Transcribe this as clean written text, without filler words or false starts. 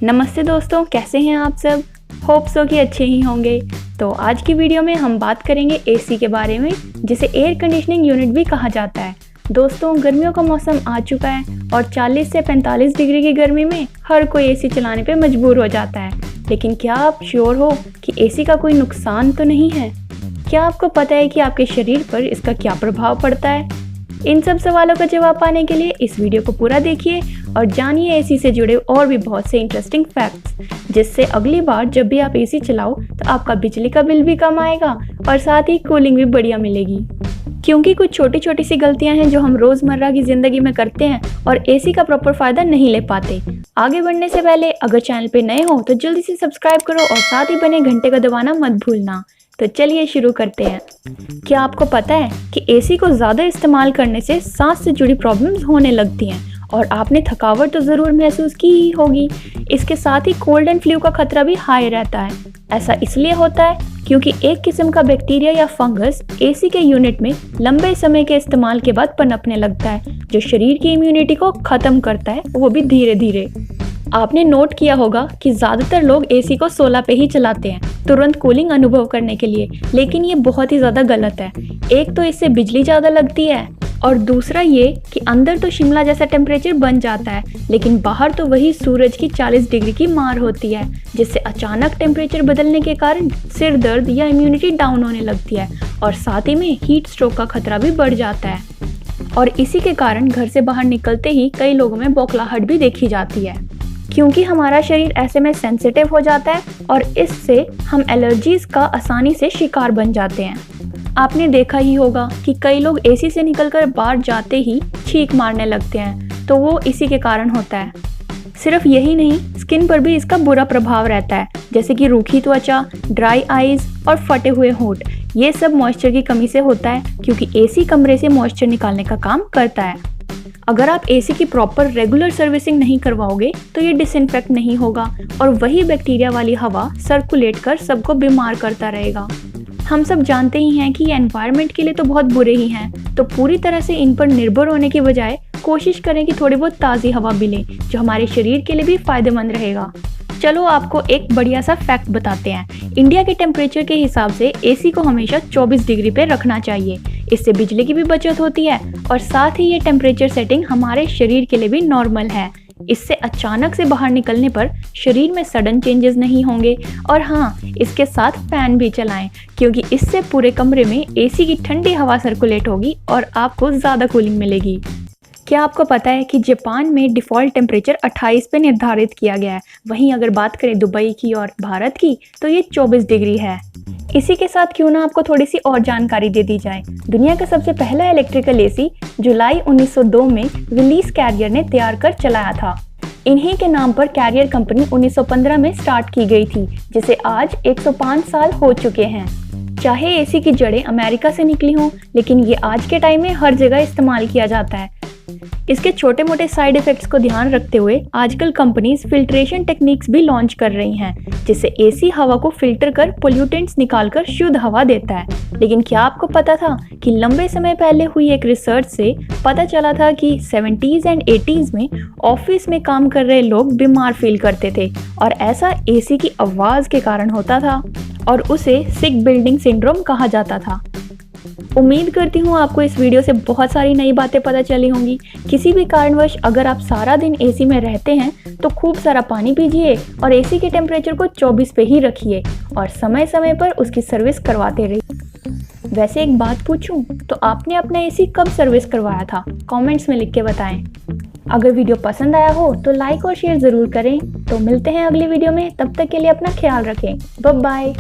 नमस्ते दोस्तों, कैसे हैं आप सब। होप सो कि अच्छे ही होंगे। तो आज की वीडियो में हम बात करेंगे एसी के बारे में, जिसे एयर कंडीशनिंग यूनिट भी कहा जाता है। दोस्तों, गर्मियों का मौसम आ चुका है और 40 से 45 डिग्री की गर्मी में हर कोई एसी चलाने पे मजबूर हो जाता है। लेकिन क्या आप श्योर हो कि एसी का कोई नुकसान तो नहीं है? क्या आपको पता है कि आपके शरीर पर इसका क्या प्रभाव पड़ता है? इन सब सवालों का जवाब पाने के लिए इस वीडियो को पूरा देखिए और जानिए एसी से जुड़े और भी बहुत से इंटरेस्टिंग फैक्ट्स, जिससे अगली बार जब भी आप एसी चलाओ तो आपका बिजली का बिल भी कम आएगा और साथ ही कूलिंग भी बढ़िया मिलेगी। क्योंकि कुछ छोटी छोटी सी गलतियां हैं जो हम रोजमर्रा की जिंदगी में करते हैं और एसी का प्रॉपर फायदा नहीं ले पाते। आगे बढ़ने से पहले अगर चैनल पे नए हो तो जल्दी से सब्सक्राइब करो और साथ ही बने घंटे का दबाना मत भूलना। तो चलिए शुरू करते हैं। क्या आपको पता है कि एसी को ज़्यादा इस्तेमाल करने से सांस से जुड़ी प्रॉब्लम्स होने लगती हैं और आपने थकावट तो ज़रूर महसूस की ही होगी। इसके साथ ही कोल्ड एंड फ्लू का खतरा भी हाई रहता है। ऐसा इसलिए होता है क्योंकि एक किस्म का बैक्टीरिया या फंगस एसी के यूनिट में लंबे समय के इस्तेमाल के बाद पनपने लगता है, जो शरीर की इम्यूनिटी को ख़त्म करता है, वो भी धीरे धीरे। आपने नोट किया होगा कि ज़्यादातर लोग एसी को 16 पे ही चलाते हैं तुरंत कूलिंग अनुभव करने के लिए, लेकिन ये बहुत ही ज़्यादा गलत है। एक तो इससे बिजली ज़्यादा लगती है और दूसरा ये कि अंदर तो शिमला जैसा टेम्परेचर बन जाता है, लेकिन बाहर तो वही सूरज की 40 डिग्री की मार होती है, जिससे अचानक टेम्परेचर बदलने के कारण सिर दर्द या इम्यूनिटी डाउन होने लगती है और साथ ही में हीट स्ट्रोक का खतरा भी बढ़ जाता है। और इसी के कारण घर से बाहर निकलते ही कई लोगों में बौखलाहट भी देखी जाती है, क्योंकि हमारा शरीर ऐसे में सेंसिटिव हो जाता है और इससे हम एलर्जीज का आसानी से शिकार बन जाते हैं। आपने देखा ही होगा कि कई लोग एसी से निकलकर बाहर जाते ही छींक मारने लगते हैं, तो वो इसी के कारण होता है। सिर्फ यही नहीं, स्किन पर भी इसका बुरा प्रभाव रहता है, जैसे कि रूखी त्वचा, ड्राई आईज और फटे हुए होंठ। ये सब मॉइस्चर की कमी से होता है, क्योंकि एसी कमरे से मॉइस्चर निकालने का काम करता है। अगर आप एसी की प्रॉपर रेगुलर सर्विसिंग नहीं करवाओगे तो ये डिसइंफेक्ट नहीं होगा और वही बैक्टीरिया वाली हवा सर्कुलेट कर सबको बीमार करता रहेगा। हम सब जानते ही हैं कि ये एनवायरनमेंट के लिए तो बहुत बुरे ही हैं, तो पूरी तरह से इन पर निर्भर होने की बजाय कोशिश करें कि थोड़ी बहुत ताज़ी हवा मिले, जो हमारे शरीर के लिए भी फायदेमंद रहेगा। चलो आपको एक बढ़िया सा फैक्ट बताते हैं। इंडिया के टेम्परेचर के हिसाब से एसी को हमेशा 24 डिग्री पे रखना चाहिए। इससे बिजली की भी बचत होती है और साथ ही ये टेम्परेचर सेटिंग हमारे शरीर के लिए भी नॉर्मल है। इससे अचानक से बाहर निकलने पर शरीर में सडन चेंजेस नहीं होंगे। और हाँ, इसके साथ फैन भी चलाएं, क्योंकि इससे पूरे कमरे में एसी की ठंडी हवा सर्कुलेट होगी और आपको ज़्यादा कूलिंग मिलेगी। क्या आपको पता है कि जापान में डिफ़ॉल्ट टेम्परेचर 28 पे निर्धारित किया गया है? वहीं अगर बात करें दुबई की और भारत की तो ये 24 डिग्री है। इसी के साथ क्यों ना आपको थोड़ी सी और जानकारी दे दी जाए। दुनिया का सबसे पहला इलेक्ट्रिकल एसी जुलाई 1902 में विलीस कैरियर ने तैयार कर चलाया था। इन्हीं के नाम पर कैरियर कंपनी 1915 में स्टार्ट की गई थी, जिसे आज 105 साल हो चुके हैं। चाहे एसी की जड़ें अमेरिका से निकली हों, लेकिन ये आज के टाइम में हर जगह इस्तेमाल किया जाता है। इसके छोटे मोटे साइड इफेक्ट्स को ध्यान रखते हुए आजकल कंपनीज फिल्ट्रेशन टेक्निक्स भी लॉन्च कर रही हैं, जिससे एसी हवा को फिल्टर कर पोल्यूटेंट्स निकालकर शुद्ध हवा देता है। लेकिन क्या आपको पता था कि लंबे समय पहले हुई एक रिसर्च से पता चला था कि 70s एंड 80s में ऑफिस में काम कर रहे लोग बीमार फील करते थे और ऐसा एसी की आवाज़ के कारण होता था और उसे सिक बिल्डिंग सिंड्रोम कहा जाता था। उम्मीद करती हूँ आपको इस वीडियो से बहुत सारी नई बातें पता चली होंगी। किसी भी कारणवश अगर आप सारा दिन एसी में रहते हैं तो खूब सारा पानी पीजिए और एसी के टेम्परेचर को 24 पे ही रखिए और समय समय पर उसकी सर्विस करवाते रहिए। वैसे एक बात पूछूं, तो आपने अपना एसी कब सर्विस करवाया था? कमेंट्स में लिख के बताएं। अगर वीडियो पसंद आया हो तो लाइक और शेयर ज़रूर करें। तो मिलते हैं अगली वीडियो में, तब तक के लिए अपना ख्याल रखें। Bye bye.